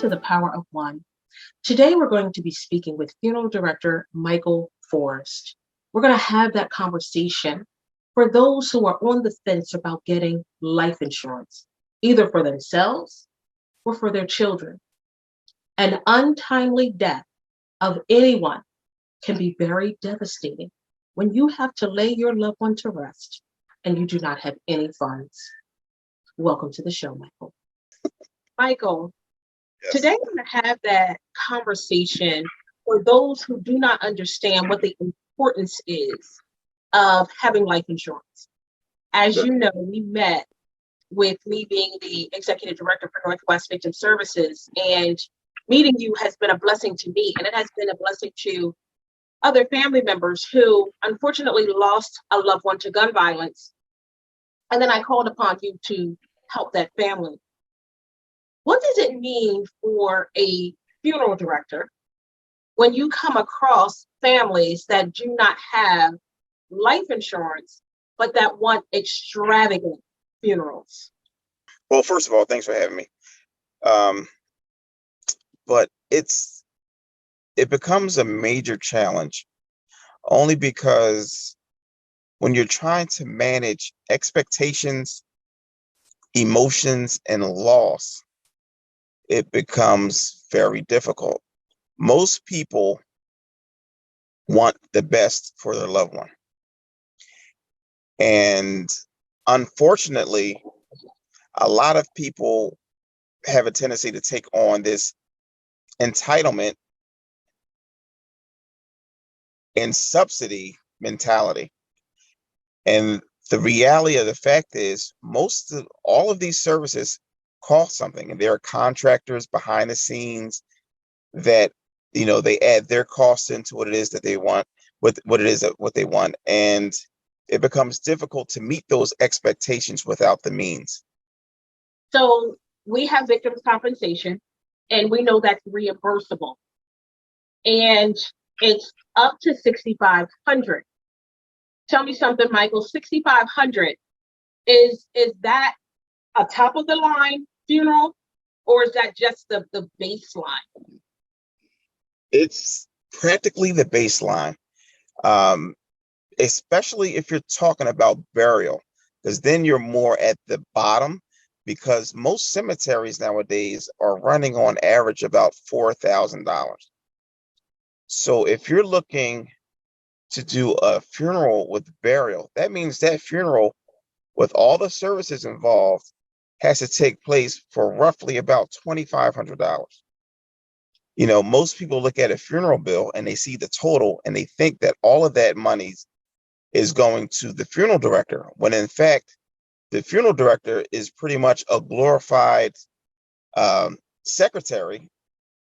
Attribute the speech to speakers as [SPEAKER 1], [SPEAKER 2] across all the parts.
[SPEAKER 1] to the Power of One. Today, we're going to be speaking with funeral director Michael Forrest. We're going to have that conversation for those who are on the fence about getting life insurance, either for themselves or for their children. An untimely death of anyone can be very devastating when you have to lay your loved one to rest and you do not have any funds. Welcome to the show, Michael. Michael,
[SPEAKER 2] Yes.
[SPEAKER 1] today we're going to have that conversation for those who do not understand what the importance is of having life insurance. As
[SPEAKER 2] Sure.
[SPEAKER 1] you know, we met with me being the executive director for Northwest Victim Services, and meeting you has been a blessing to me, and it has been a blessing to other family members who unfortunately lost a loved one to gun violence. And then I called upon you to help that family. What does it mean for a funeral director when you come across families that do not have life insurance, but that want extravagant funerals?
[SPEAKER 2] Well, first of all, thanks for having me. But it becomes a major challenge only because when you're trying to manage expectations, emotions, and loss, it becomes very difficult. Most people want the best for their loved one. And unfortunately, a lot of people have a tendency to take on this entitlement and subsidy mentality. And the reality of the fact is all of these services cost something, and there are contractors behind the scenes that, they add their costs into what it is that they want, what they want. And it becomes difficult to meet those expectations without the means.
[SPEAKER 1] So we have victims compensation, and we know that's reimbursable, and it's up to $6,500. Tell me something, Michael. $6,500 is that a top of the line funeral, or is that just the baseline?
[SPEAKER 2] It's practically the baseline, especially if you're talking about burial, because then you're more at the bottom, because most cemeteries nowadays are running on average about $4,000. So if you're looking to do a funeral with burial, that means that funeral with all the services involved has to take place for roughly about $2,500. Most people look at a funeral bill and they see the total and they think that all of that money is going to the funeral director, when in fact, the funeral director is pretty much a glorified secretary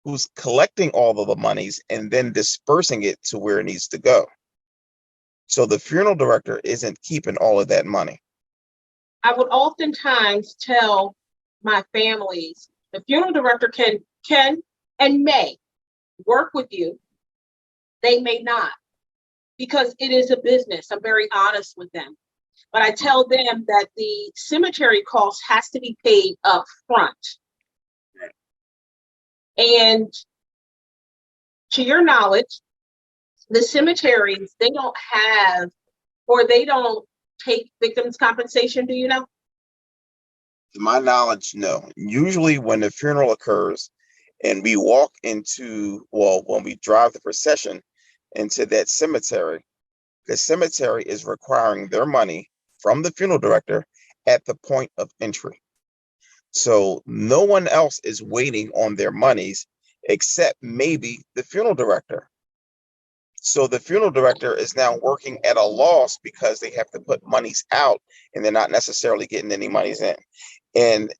[SPEAKER 2] who's collecting all of the monies and then dispersing it to where it needs to go. So the funeral director isn't keeping all of that money.
[SPEAKER 1] I would oftentimes tell my families, the funeral director can and may work with you. They may not, because it is a business. I'm very honest with them. But I tell them that the cemetery cost has to be paid up front. And to your knowledge, the cemeteries, they don't have, or they don't take victims' compensation, do you know?
[SPEAKER 2] To my knowledge, no. Usually when the funeral occurs and we walk when we drive the procession into that cemetery, the cemetery is requiring their money from the funeral director at the point of entry. So no one else is waiting on their monies except maybe the funeral director. So the funeral director is now working at a loss because they have to put monies out and they're not necessarily getting any monies in. And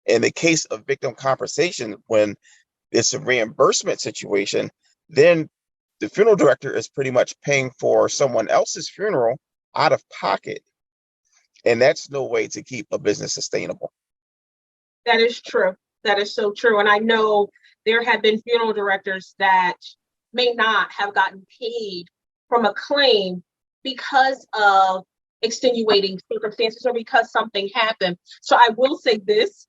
[SPEAKER 2] in the case of victim compensation, when it's a reimbursement situation, then the funeral director is pretty much paying for someone else's funeral out of pocket. And that's no way to keep a business sustainable.
[SPEAKER 1] That is true. That is so true. And I know there have been funeral directors that may not have gotten paid from a claim because of extenuating circumstances or because something happened. So I will say this,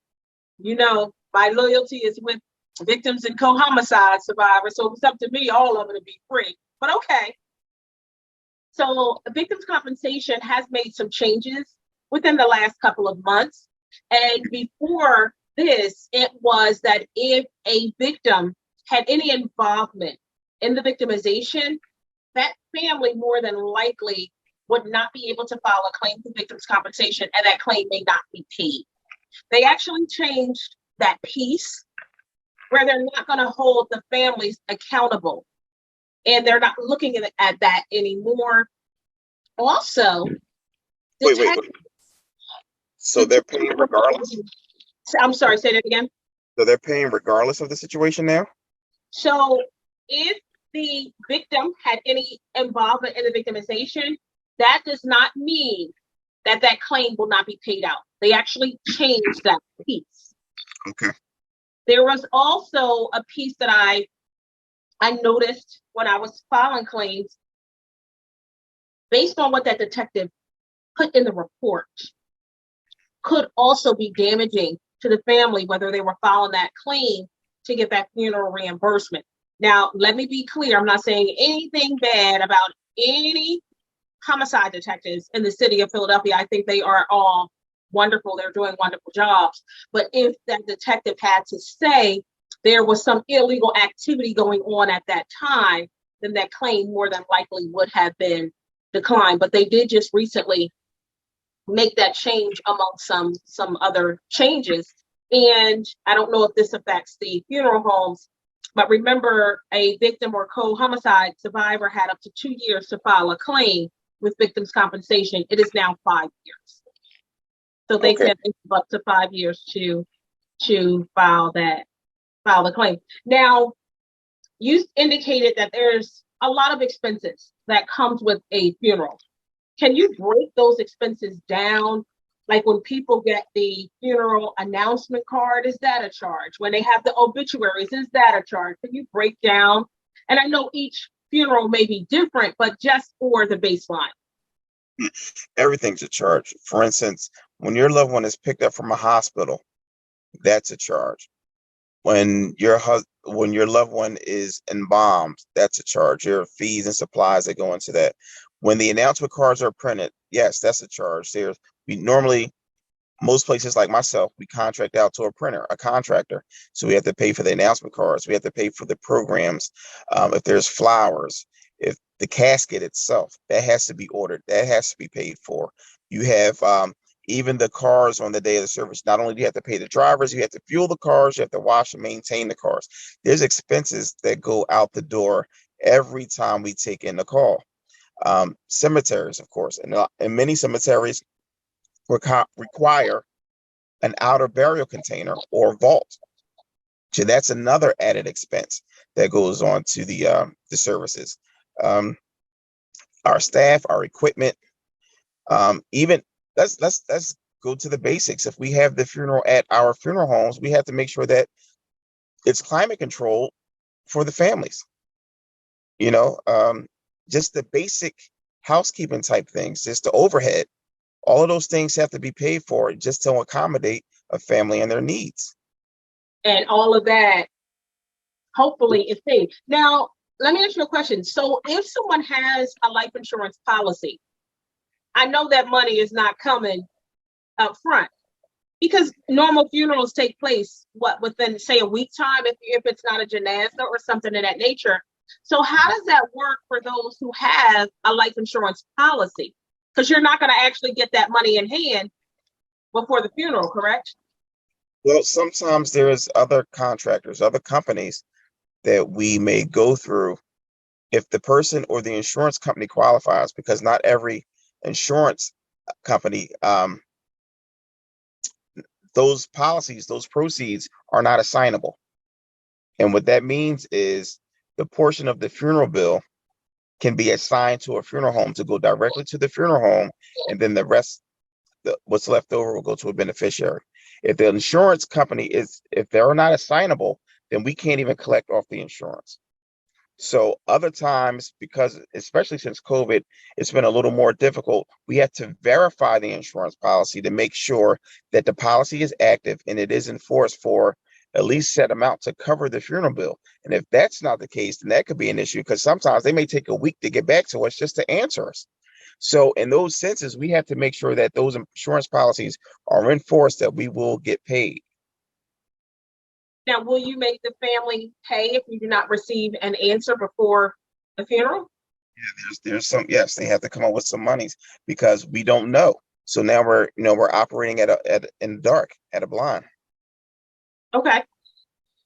[SPEAKER 1] my loyalty is with victims and co-homicide survivors. So it's up to me, all of it, to be free. But okay. So victims compensation has made some changes within the last couple of months. And before this, it was that if a victim had any involvement in the victimization, that family more than likely would not be able to file a claim for victims compensation, and that claim may not be paid. They actually changed that piece where they're not going to hold the families accountable, and they're not looking at that anymore. Also,
[SPEAKER 2] Wait. So they're paying regardless?
[SPEAKER 1] I'm sorry, say that again.
[SPEAKER 2] So they're paying regardless of the situation now?
[SPEAKER 1] So if the victim had any involvement in the victimization, that does not mean that that claim will not be paid out. They actually changed that piece.
[SPEAKER 2] Okay.
[SPEAKER 1] There was also a piece that I noticed when I was filing claims, based on what that detective put in the report, could also be damaging to the family, whether they were filing that claim to get that funeral reimbursement. Now, let me be clear. I'm not saying anything bad about any homicide detectives in the city of Philadelphia. I think they are all wonderful. They're doing wonderful jobs. But if that detective had to say there was some illegal activity going on at that time, then that claim more than likely would have been declined. But they did just recently make that change among some other changes. And I don't know if this affects the funeral homes, but remember, a victim or co-homicide survivor had up to 2 years to file a claim with victims compensation. It is now 5 years. So they said they have up to 5 years to file the claim. Now, you indicated that there's a lot of expenses that comes with a funeral. Can you break those expenses down? Like when people get the funeral announcement card, is that a charge? When they have the obituaries, is that a charge? Can you break down? And I know each funeral may be different, but just for the baseline.
[SPEAKER 2] Everything's a charge. For instance, when your loved one is picked up from a hospital, that's a charge. When your loved one is embalmed, that's a charge. There are fees and supplies that go into that. When the announcement cards are printed, yes, that's a charge. We normally, most places like myself, we contract out to a contractor. So we have to pay for the announcement cards. We have to pay for the programs. If there's flowers, if the casket itself, that has to be ordered. That has to be paid for. You have even the cars on the day of the service. Not only do you have to pay the drivers, you have to fuel the cars, you have to wash and maintain the cars. There's expenses that go out the door every time we take in the call. Cemeteries, of course, and many cemeteries require an outer burial container or vault. So that's another added expense that goes on to the services. Our staff, our equipment, even let's go to the basics. If we have the funeral at our funeral homes, we have to make sure that it's climate controlled for the families. Just the basic housekeeping type things, just the overhead. All of those things have to be paid for just to accommodate a family and their needs.
[SPEAKER 1] And all of that, hopefully, is paid. Now, let me ask you a question. So if someone has a life insurance policy, I know that money is not coming up front because normal funerals take place, within, say, a week time, if it's not a janaza or something of that nature. So how does that work for those who have a life insurance policy? Because you're not going to actually get that money in hand before the funeral, correct?
[SPEAKER 2] Well, sometimes there's other contractors, other companies that we may go through if the person or the insurance company qualifies, because not every insurance company, those policies, those proceeds are not assignable. And what that means is the portion of the funeral bill can be assigned to a funeral home to go directly to the funeral home, and then the rest, what's left over, will go to a beneficiary. If the insurance company if they're not assignable, then we can't even collect off the insurance. So other times, because especially since COVID, it's been a little more difficult. We have to verify the insurance policy to make sure that the policy is active and it is enforced for at least set amount to cover the funeral bill. And if that's not the case, then that could be an issue, because sometimes they may take a week to get back to us just to answer us. So in those senses, we have to make sure that those insurance policies are enforced, that we will get paid.
[SPEAKER 1] Now, will you make the family pay if you do not receive an answer before the funeral?
[SPEAKER 2] Yeah, there's some, yes, they have to come up with some monies, because we don't know. So now we're operating in the dark, at a blind.
[SPEAKER 1] Okay.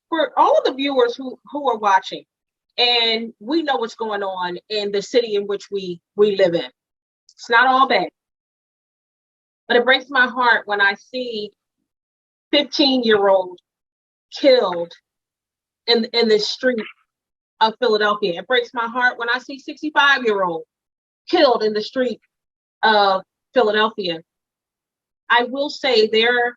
[SPEAKER 1] For all of the viewers who are watching, and we know what's going on in the city in which we live in. It's not all bad. But it breaks my heart when I see 15-year-old killed in the street of Philadelphia. It breaks my heart when I see 65-year-old killed in the street of Philadelphia. I will say there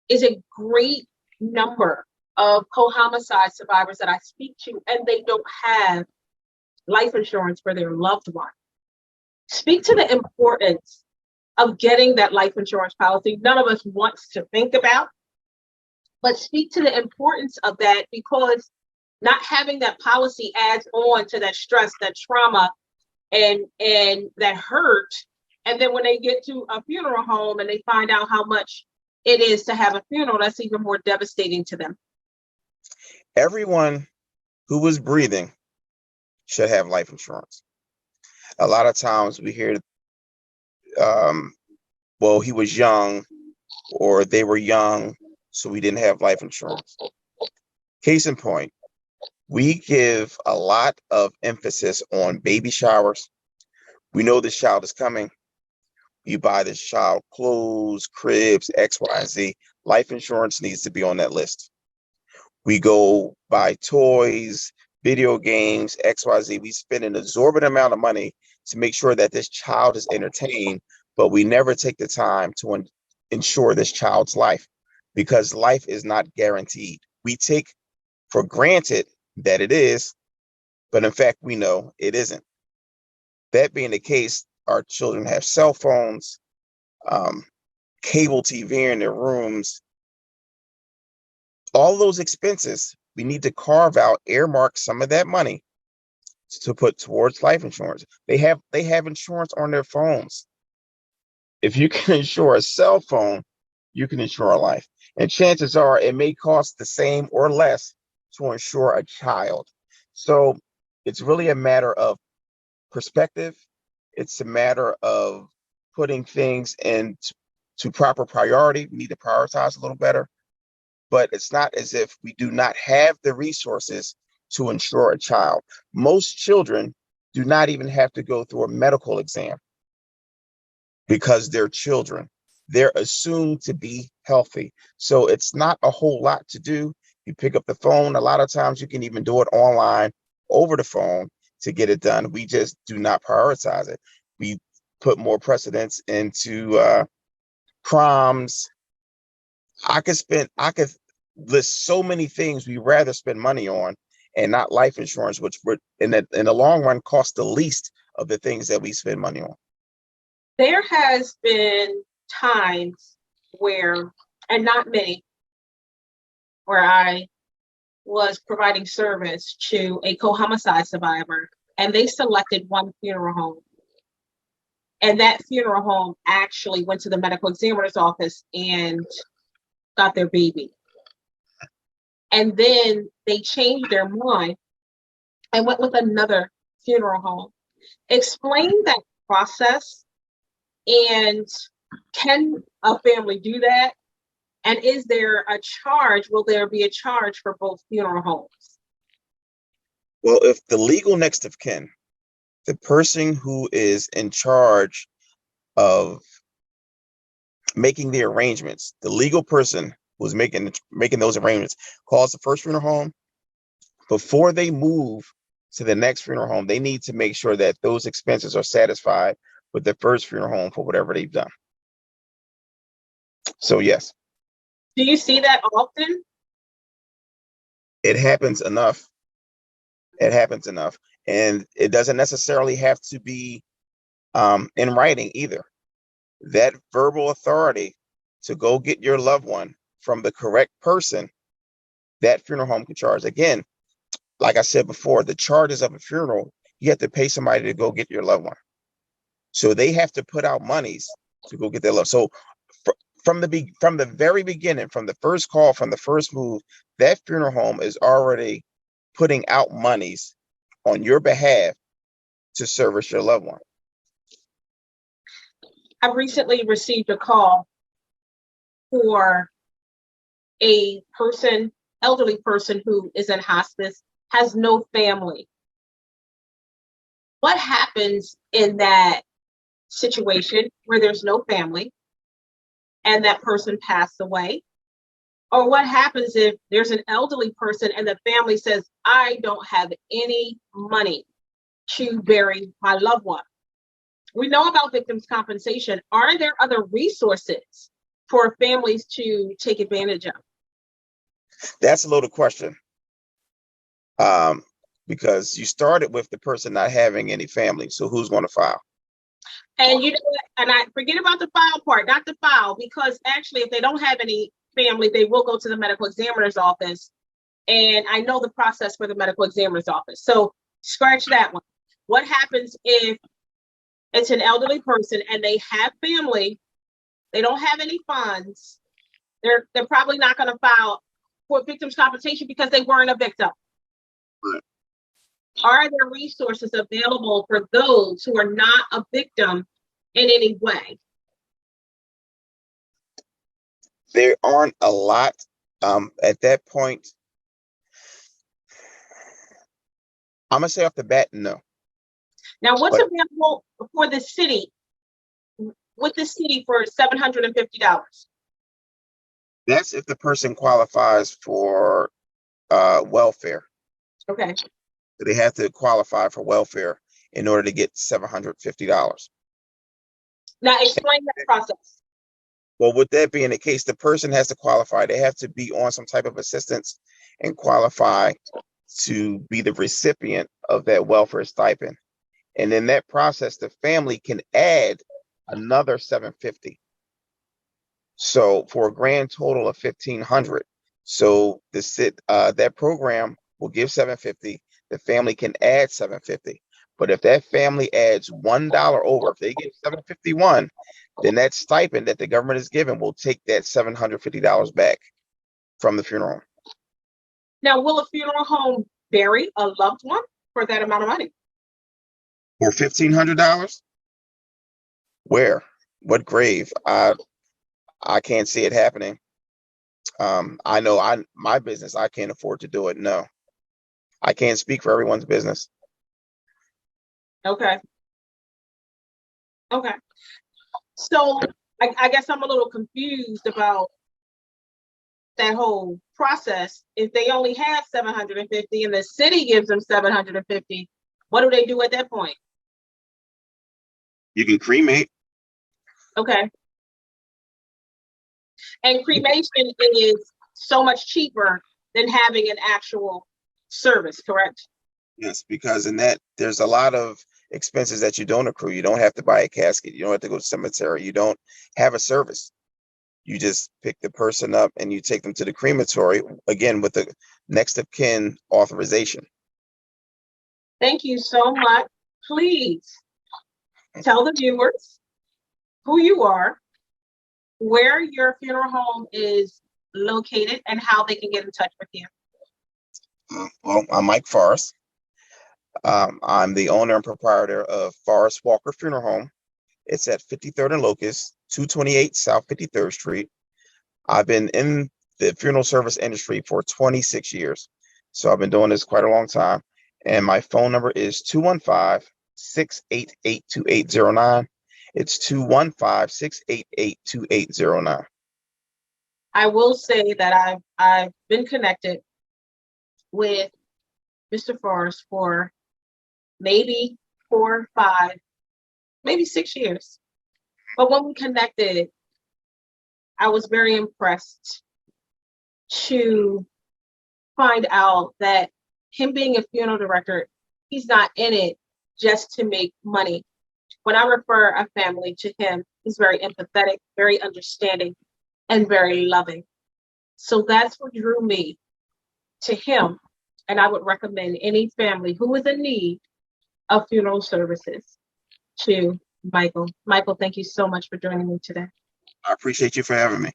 [SPEAKER 1] is a great number of co-homicide survivors that I speak to, and they don't have life insurance for their loved one. Speak to the importance of getting that life insurance policy. None of us wants to think about, but speak to the importance of that, because not having that policy adds on to that stress, that trauma, and that hurt. And then when they get to a funeral home and they find out how much it is to have a funeral, that's even more devastating to them.
[SPEAKER 2] Everyone who was breathing should have life insurance. A lot of times we hear, well, he was young, or they were young, so we didn't have life insurance. Case in point, we give a lot of emphasis on baby showers. We know this child is coming. You buy this child clothes, cribs, X, Y, and Z. Life insurance needs to be on that list. We go buy toys, video games, X, Y, Z. We spend an exorbitant amount of money to make sure that this child is entertained, but we never take the time to ensure this child's life, because life is not guaranteed. We take for granted that it is, but in fact, we know it isn't. That being the case, our children have cell phones, cable TV in their rooms. All those expenses, we need to carve out, earmark some of that money to put towards life insurance. They have insurance on their phones. If you can insure a cell phone, you can insure a life. And chances are it may cost the same or less to insure a child. So it's really a matter of perspective. It's a matter of putting things into proper priority. We need to prioritize a little better. But it's not as if we do not have the resources to insure a child. Most children do not even have to go through a medical exam because they're children. They're assumed to be healthy. So it's not a whole lot to do. You pick up the phone. A lot of times you can even do it online over the phone to get it done. We just do not prioritize it. We put more precedence into crimes. I could list so many things we rather spend money on, and not life insurance, which would in the long run cost the least of the things that we spend money on.
[SPEAKER 1] There has been times where, and not many, where I was providing service to a co-homicide survivor, and they selected one funeral home. And that funeral home actually went to the medical examiner's office and got their baby. And then they changed their mind and went with another funeral home. Explain that process, and can a family do that? And is there a charge? Will there be a charge for both funeral homes?
[SPEAKER 2] Well, if the legal next of kin, the person who is in charge of making the arrangements, the legal person who's making those arrangements, calls the first funeral home, before they move to the next funeral home, they need to make sure that those expenses are satisfied with the first funeral home for whatever they've done. So yes.
[SPEAKER 1] Do you see that often?
[SPEAKER 2] It happens enough. It happens enough. And it doesn't necessarily have to be in writing either. That verbal authority to go get your loved one from the correct person that funeral home can charge. Again, like I said before, the charges of a funeral, you have to pay somebody to go get your loved one. So they have to put out monies to go get their love. So from the very beginning, from the first call, from the first move, that funeral home is already putting out monies on your behalf to service your loved one.
[SPEAKER 1] I've recently received a call for a person, elderly person who is in hospice, has no family. What happens in that situation where there's no family and that person passed away? Or what happens if there's an elderly person and the family says, I don't have any money to bury my loved one? We know about victims' compensation. Are there other resources for families to take advantage of?
[SPEAKER 2] That's a loaded question. Because you started with the person not having any family. So who's going to file?
[SPEAKER 1] And you know what? And I forget about the file part, not the file, because actually, if they don't have any family, they will go to the medical examiner's office. And I know the process for the medical examiner's office. So scratch that one. What happens if it's an elderly person and they have family, they don't have any funds, they're probably not going to file for victims' compensation because they weren't a victim.
[SPEAKER 2] Right.
[SPEAKER 1] Are there resources available for those who are not a victim in any way?
[SPEAKER 2] There aren't a lot. At that point, I'm gonna say off the bat, no.
[SPEAKER 1] Now, what's
[SPEAKER 2] But
[SPEAKER 1] available for the city, with the city for $750?
[SPEAKER 2] that's if the person qualifies for welfare.
[SPEAKER 1] Okay.
[SPEAKER 2] They have to qualify for welfare in order to get $750.
[SPEAKER 1] Now, explain that process.
[SPEAKER 2] Well, with that being the case, the person has to qualify. They have to be on some type of assistance and qualify to be the recipient of that welfare stipend. And in that process, the family can add another $750. So for a grand total of $1,500. So that program will give $750. The family can add $750. But if that family adds $1 over, if they get $751, then that stipend that the government is giving will take that $750 back from the funeral home.
[SPEAKER 1] Now, will a funeral home bury a loved one for that amount of money?
[SPEAKER 2] For $1,500? Where? What grave? I can't see it happening. I know my business, I can't afford to do it. No, I can't speak for everyone's business.
[SPEAKER 1] Okay. Okay. So I guess I'm a little confused about that whole process. If they only have 750 and the city gives them 750, what do they do at that point?
[SPEAKER 2] You can cremate.
[SPEAKER 1] Okay. And cremation is so much cheaper than having an actual service, correct?
[SPEAKER 2] Yes, because in that there's a lot of expenses that you don't accrue. You don't have to buy a casket. You don't have to go to cemetery. You don't have a service. You just pick the person up and you take them to the crematory, again, with the next of kin authorization.
[SPEAKER 1] Thank you so much. Please tell the viewers who you are, where your funeral home is located, and how they can get in touch with you.
[SPEAKER 2] Well, I'm Mike Forrest. I'm the owner and proprietor of Forrest Walker Funeral Home. It's at 53rd and Locust, 228 South 53rd Street. I've been in the funeral service industry for 26 years. So I've been doing this quite a long time. And my phone number is 215-688-2809. It's 215-688-2809.
[SPEAKER 1] I will say that I've been connected with Mr. Forrest for maybe 4, 5, maybe 6 years. But when we connected, I was very impressed to find out that him being a funeral director, he's not in it just to make money. When I refer a family to him, he's very empathetic, very understanding, and very loving. So that's what drew me to him, and I would recommend any family who is in need of funeral services to Michael. Michael, thank you so much for joining me today.
[SPEAKER 2] I appreciate you for having me.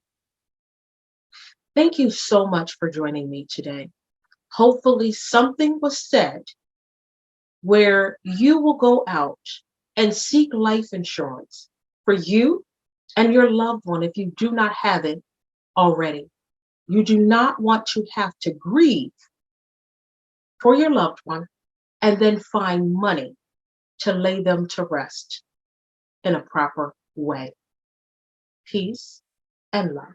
[SPEAKER 1] Thank you so much for joining me today. Hopefully, something was said where you will go out and seek life insurance for you and your loved one if you do not have it already. You do not want to have to grieve for your loved one and then find money to lay them to rest in a proper way. Peace and love.